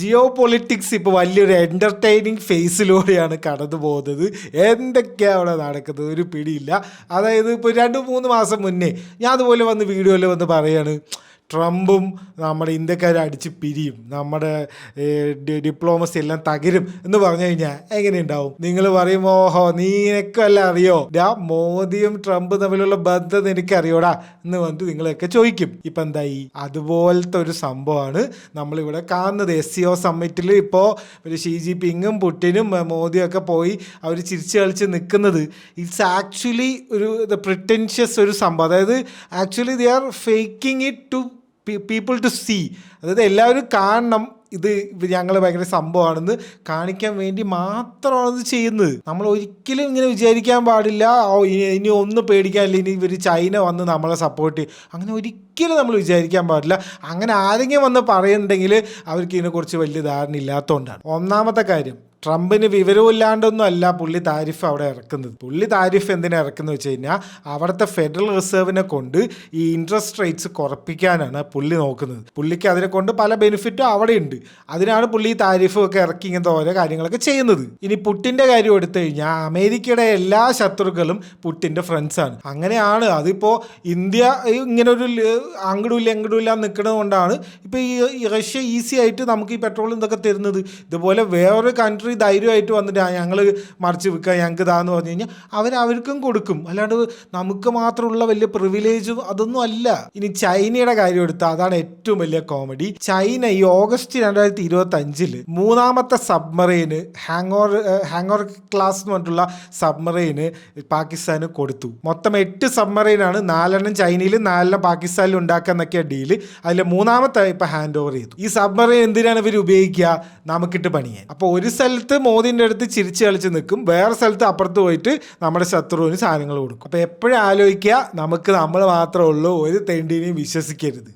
Jio politics ഇപ്പോൾ വലിയൊരു entertaining ഫേസിലൂടെയാണ് കടന്നു പോകുന്നത്. എന്തൊക്കെയാണ് അവിടെ നടക്കുന്നത് ഒരു പിടിയില്ല. അതായത് ഇപ്പോൾ 2-3 മാസം മുന്നേ ഞാൻ അതുപോലെ വന്ന് വീഡിയോയിൽ വന്ന് പറയാണ്, ട്രംപും നമ്മുടെ ഇന്ത്യക്കാരെ അടിച്ച് പിരിയും, നമ്മുടെ ഡിപ്ലോമസി എല്ലാം തകരും എന്ന് പറഞ്ഞു കഴിഞ്ഞാൽ എങ്ങനെയുണ്ടാവും? നിങ്ങൾ പറയും, ഓഹോ നീനക്കല്ല അറിയോ, മോദിയും ട്രംപ് തമ്മിലുള്ള ബന്ധം എനിക്കറിയോടാ എന്ന് പറഞ്ഞിട്ട് നിങ്ങളൊക്കെ ചോദിക്കും. ഇപ്പം എന്തായി? അതുപോലത്തെ ഒരു സംഭവമാണ് നമ്മളിവിടെ കാണുന്നത്. SCO സമ്മിറ്റിൽ ഇപ്പോൾ ഷീ ജിൻപിങ്ങും പുടിനും മോദിയും ഒക്കെ പോയി അവർ ചിരിച്ചു കളിച്ച് നിൽക്കുന്നത്. ഇറ്റ്സ് ആക്ച്വലി ഒരു പ്രിറ്റൻഷ്യസ് ഒരു സംഭവം. അതായത് actually they are faking it to people to see. അതായത് എല്ലാവരും കാണണം ഇത് ഞങ്ങൾ ഭയങ്കര സംഭവമാണെന്ന് കാണിക്കാൻ വേണ്ടി മാത്രമാണ് ഇത് ചെയ്യുന്നത്. നമ്മൾ ഒരിക്കലും ഇങ്ങനെ വിചാരിക്കാൻ പാടില്ല, ഇനി ഒന്നും പേടിക്കാനില്ല, ഇനി ഇവർ ചൈന വന്ന് നമ്മളെ സപ്പോർട്ട് ചെയ്യും, അങ്ങനെ ഒരിക്കലും നമ്മൾ വിചാരിക്കാൻ പാടില്ല. അങ്ങനെ ആരെങ്കിലും വന്ന് പറയുന്നുണ്ടെങ്കിൽ അവർക്ക് ഇതിനെക്കുറിച്ച് വലിയ ധാരണ ഇല്ലാത്തതുകൊണ്ടാണ്. ഒന്നാമത്തെ കാര്യം, ട്രംപിന് വിവരമില്ലാണ്ടൊന്നും അല്ല പുള്ളി താരിഫ് അവിടെ ഇറക്കുന്നത്. പുള്ളി താരിഫ് എന്തിനാ ഇറക്കുന്നത് വെച്ച് കഴിഞ്ഞാൽ അവിടുത്തെ ഫെഡറൽ റിസർവിനെ കൊണ്ട് ഈ ഇൻട്രസ്റ്റ് റേറ്റ്സ് കുറപ്പിക്കാനാണ് പുള്ളി നോക്കുന്നത്. പുള്ളിക്ക് അതിനെ കൊണ്ട് പല ബെനിഫിറ്റും അവിടെ ഉണ്ട്. അതിനാണ് പുള്ളി ഈ താരിഫും ഒക്കെ ഇറക്കി ഇങ്ങനത്തെ ഓരോ കാര്യങ്ങളൊക്കെ ചെയ്യുന്നത്. ഇനി പുട്ടിൻ്റെ കാര്യം എടുത്തു കഴിഞ്ഞാൽ അമേരിക്കയുടെ എല്ലാ ശത്രുക്കളും പുട്ടിൻ്റെ ഫ്രണ്ട്സാണ്. അങ്ങനെയാണ്. അതിപ്പോൾ ഇന്ത്യ ഇങ്ങനെ ഒരു അങ്ങടുമില്ല നിൽക്കുന്നത് കൊണ്ടാണ് ഇപ്പോൾ ഈ റഷ്യ ഈസി ആയിട്ട് നമുക്ക് ഈ പെട്രോൾ ഇതൊക്കെ തരുന്നത്. ഇതുപോലെ വേറൊരു കൺട്രി ധൈര്യമായിട്ട് വന്നിട്ട് ഞങ്ങൾ മറിച്ച് വിൽക്കുക, ഞങ്ങൾക്ക് ഇതാന്ന് പറഞ്ഞു കഴിഞ്ഞാൽ അവർക്കും കൊടുക്കും. അല്ലാണ്ട് നമുക്ക് മാത്രമുള്ള വലിയ പ്രിവിലേജും അതൊന്നും അല്ല. ഇനി ചൈനയുടെ കാര്യം എടുത്താൽ അതാണ് ഏറ്റവും വലിയ കോമഡി. ചൈന ഈ ഓഗസ്റ്റ് 2025 മൂന്നാമത്തെ സബ്മറൈന് ഹാങ്ങോർ ക്ലാസ് എന്ന് പറഞ്ഞിട്ടുള്ള സബ്മറൈന് പാകിസ്ഥാന് കൊടുത്തു. മൊത്തം 8 സബ്മറൈനാണ്, 4 ചൈനയിലും 4 പാകിസ്ഥാനിലും ഉണ്ടാക്കാന്നൊക്കെയാണ് ഡീല്. അതിൽ മൂന്നാമത്തെ ഇപ്പം ഹാൻഡ് ഓവർ ചെയ്തു. ഈ സബ്മറൈൻ എന്തിനാണ് ഇവർ ഉപയോഗിക്കുക? നമുക്കിട്ട് പണിയാൻ. അപ്പോൾ ഒരു സ്ഥലത്ത് മോദിൻ്റെ അടുത്ത് ചിരിച്ച് കളിച്ച് നിൽക്കും, വേറെ സ്ഥലത്ത് അപ്പുറത്ത് പോയിട്ട് നമ്മുടെ ശത്രുവിന് സാധനങ്ങൾ കൊടുക്കും. അപ്പോൾ എപ്പോഴും ആലോചിക്കുക, നമ്മൾ മാത്രമേ ഉള്ളൂ, ഒരു തെണ്ടിനെയും വിശ്വസിക്കരുത്.